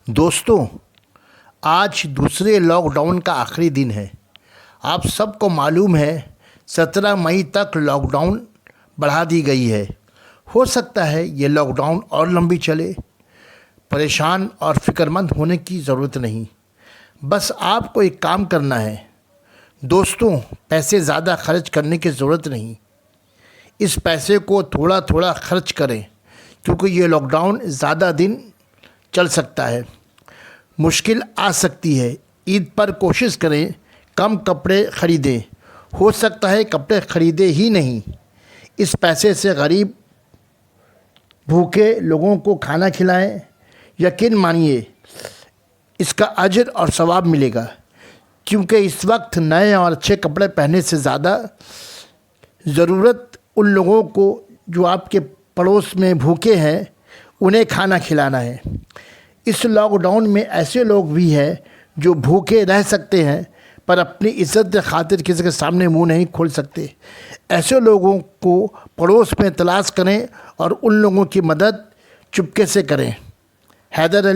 दोस्तों, आज दूसरे लॉकडाउन का आखिरी दिन है। आप सबको मालूम है 17 मई तक लॉकडाउन बढ़ा दी गई है। हो सकता है ये लॉकडाउन और लंबी चले। परेशान और फिक्रमंद होने की ज़रूरत नहीं, बस आपको एक काम करना है। दोस्तों, पैसे ज़्यादा खर्च करने की ज़रूरत नहीं। इस पैसे को थोड़ा थोड़ा खर्च करें, क्योंकि ये लॉकडाउन ज़्यादा दिन चल सकता है। मुश्किल आ सकती है। ईद पर कोशिश करें कम कपड़े ख़रीदें। हो सकता है कपड़े ख़रीदे ही नहीं। इस पैसे से गरीब भूखे लोगों को खाना खिलाएं। यकीन मानिए इसका अजर और सवाब मिलेगा, क्योंकि इस वक्त नए और अच्छे कपड़े पहनने से ज़्यादा ज़रूरत उन लोगों को जो आपके पड़ोस में भूखे हैं, उन्हें खाना खिलाना है। इस लॉकडाउन में ऐसे लोग भी हैं जो भूखे रह सकते हैं, पर अपनी इज़्ज़त के खातिर किसी के सामने मुंह नहीं खोल सकते। ऐसे लोगों को पड़ोस में तलाश करें और उन लोगों की मदद चुपके से करें। हैदर अली।